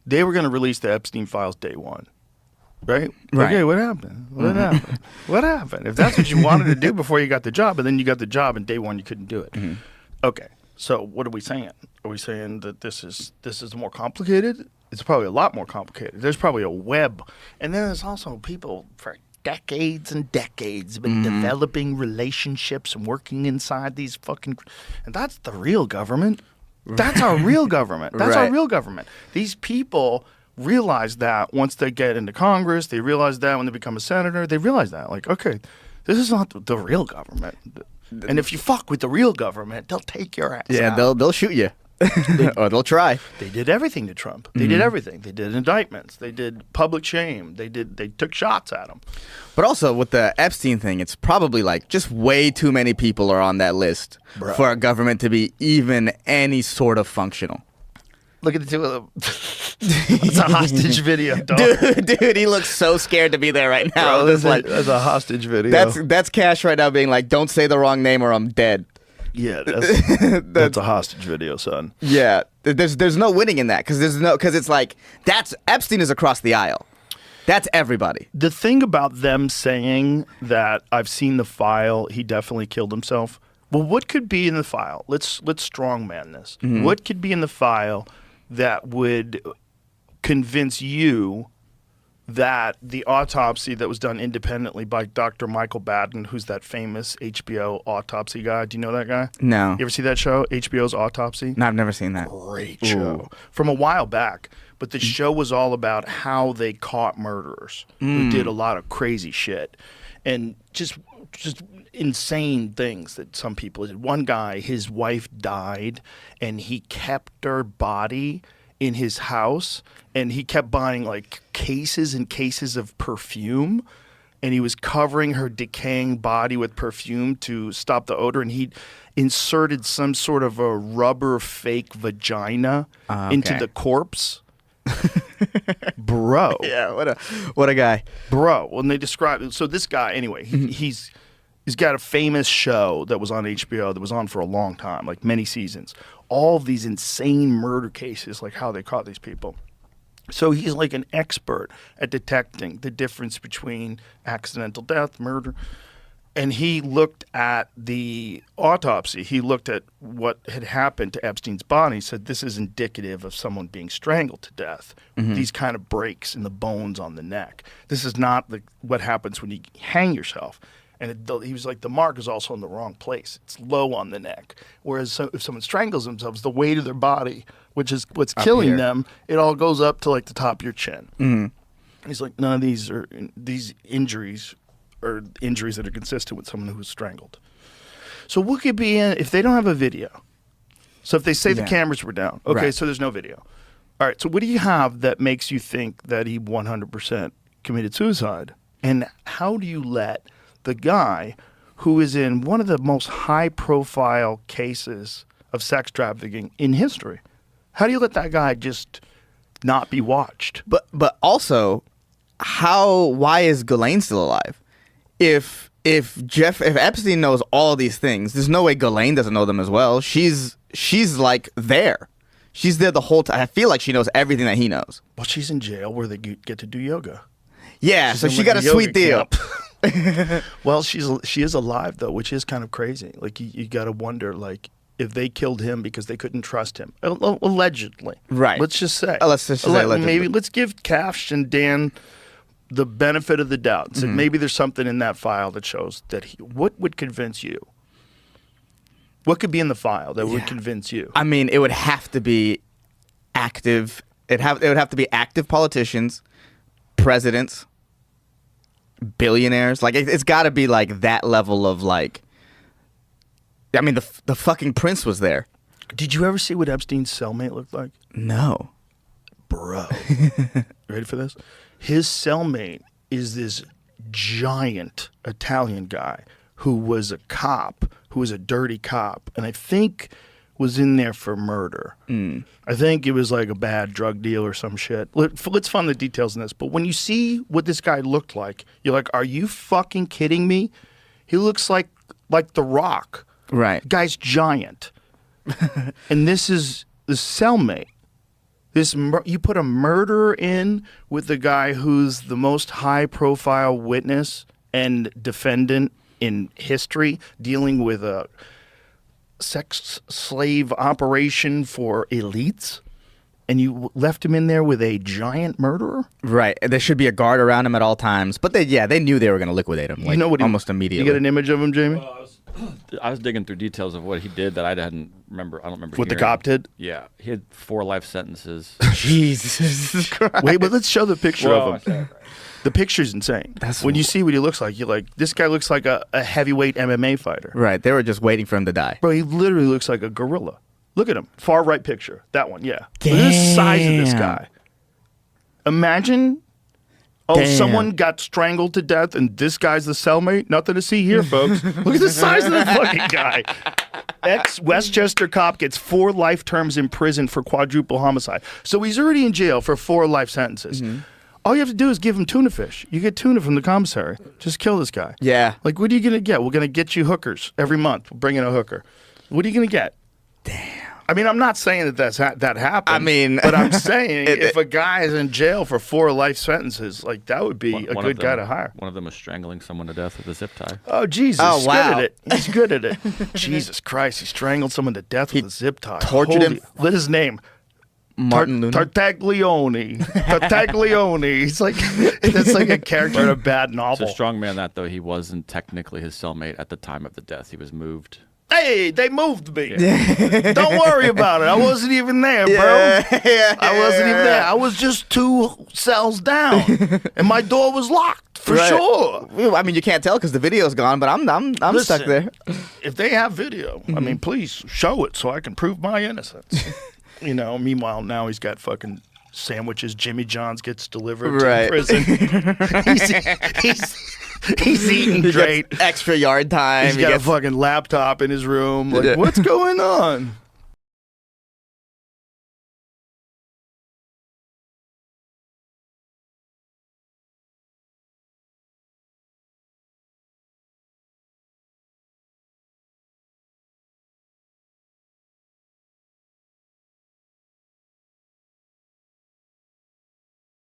They were going to release the Epstein Files day one. Right? Right. Okay, what happened? What happened? What happened? If that's what you wanted to do before you got the job, and then you got the job and day one you couldn't do it. Okay, so what are we saying? Are we saying that this is more complicated? It's probably a lot more complicated. There's probably a web. And then there's also people for decades and decades been developing relationships and working inside these fucking... And that's the real government. That's our real government. That's our real government. These people realize that once they get into Congress, they realize that when they become a senator, they realize that. Like, okay, this is not the real government. And if you fuck with the real government, they'll take your ass out. They'll shoot you. Or they'll try. They did everything to Trump. They did everything. They did indictments. They did public shame. They took shots at him. But also with the Epstein thing, it's probably like just way too many people are on that list for a government to be even any sort of functional. Look at the two of them. It's a hostage video, dog. Dude, he looks so scared to be there right now. Bro, that's a hostage video. That's Cash right now being like, don't say the wrong name or I'm dead. Yeah, that's a hostage video, son. Yeah, there's no winning in that because it's like that's Epstein is across the aisle. That's everybody. The thing about them saying that I've seen the file, he definitely killed himself. Well, what could be in the file? Let's strongman this. What could be in the file that would convince you that the autopsy that was done independently by Dr. Michael Baden, who's that famous HBO autopsy guy. Do you know that guy? No. You ever see that show, HBO's Autopsy? No, I've never seen that. Great show. From a while back. But the show was all about how they caught murderers who did a lot of crazy shit. And just insane things that some people did. One guy, his wife died, and he kept her body in his house, and he kept buying like cases and cases of perfume, and he was covering her decaying body with perfume to stop the odor, and he inserted some sort of a rubber fake vagina into the corpse. Bro. Yeah, what a guy. Bro. When they describe it, so this guy, anyway, he's got a famous show that was on HBO that was on for a long time, like many seasons. All of these insane murder cases, like how they caught these people. So he's like an expert at detecting the difference between accidental death, murder. And he looked at the autopsy. He looked at what had happened to Epstein's body. He said, this is indicative of someone being strangled to death. These kind of breaks in the bones on the neck. This is not what happens when you hang yourself. And he was like, the mark is also in the wrong place. It's low on the neck. Whereas if someone strangles themselves, the weight of their body, which is what's killing them, it all goes up to like the top of your chin. And he's like, none of these injuries are injuries that are consistent with someone who was strangled. So what could be in if they don't have a video? So if they say the cameras were down, okay, so there's no video. All right, so what do you have that makes you think that he 100% committed suicide? And how do you let the guy who is in one of the most high-profile cases of sex trafficking in history, how do you let that guy just not be watched? But also, why is Ghislaine still alive? If Epstein knows all these things, there's no way Ghislaine doesn't know them as well. She's like there. She's there the whole time. I feel like she knows everything that he knows. Well, she's in jail where they get to do yoga. Yeah, so she got a sweet deal. Well, she is alive though, which is kind of crazy. Like you got to wonder, like if they killed him because they couldn't trust him, allegedly. Right. Let's just say. Let's just say allegedly. Maybe let's give Cash and Dan the benefit of the doubt. So maybe there's something in that file that shows that what would convince you? What could be in the file that would convince you? I mean, it would have to be active. It would have to be active politicians, presidents, billionaires. Like it's got to be like that level of like. I mean, the fucking prince was there. Did you ever see what Epstein's cellmate looked like? No, bro. Ready for this? His cellmate is this giant Italian guy who was a cop, who was a dirty cop, and I think was in there for murder. I think it was like a bad drug deal or some shit. Let's find the details in this. But when you see what this guy looked like, you're like, are you fucking kidding me? He looks like The Rock. Right. The guy's giant. And this is the cellmate. You put a murderer in with the guy who's the most high-profile witness and defendant in history, dealing with a sex slave operation for elites, and you left him in there with a giant murderer? Right. There should be a guard around him at all times. But they knew they were going to liquidate him. Like, you know what almost immediately. You get an image of him, Jamie? Well, I was digging through details of what he did that I didn't remember. I don't remember. What the hearing. cop did? Yeah, he had 4 life sentences. Jesus Christ. Wait, but let's show the picture Well, of him. The picture's insane. That's when you see what he looks like, you're like, this guy looks like a heavyweight MMA fighter. Right. They were just waiting for him to die. Bro, he literally looks like a gorilla. Look at him. Far right picture. That one, yeah. Look at the size of this guy. Imagine, someone got strangled to death and this guy's the cellmate? Nothing to see here, folks. Look at the size of the fucking guy. Ex-Westchester cop gets 4 life terms in prison for quadruple homicide. So he's already in jail for 4 life sentences. Mm-hmm. All you have to do is give him tuna fish. You get tuna from the commissary. Just kill this guy. Yeah. Like, what are you going to get? We're going to get you hookers every month. We'll bring in a hooker. What are you going to get? Damn. I mean, I'm not saying that that happened. I mean, but I'm saying if a guy is in jail for 4 life sentences, like that would be a good guy to hire. One of them was strangling someone to death with a zip tie. Oh, Jesus. Oh, He's wow. good at it. He's good at it. Jesus Christ. He strangled someone to death with a zip tie. tortured him. What his name? Martin Luna. Tartaglione. Tartaglione. He's like, that's like a character in a bad It's novel. a strong man that, though, he wasn't technically his cellmate at the time of the death. He was moved. Hey, they moved me. Don't worry about it. I wasn't even there, bro. Yeah, I wasn't even there. I was just 2 cells down, and my door was locked for Right. sure. Well, I mean, you can't tell because the video's gone, but I'm Listen, stuck there. If they have video, I mean, please show it so I can prove my innocence. Meanwhile, now he's got fucking sandwiches. Jimmy John's gets delivered Right. to prison. he's eating great. Extra yard time. He's got a fucking laptop in his room. Like, Yeah. what's going on?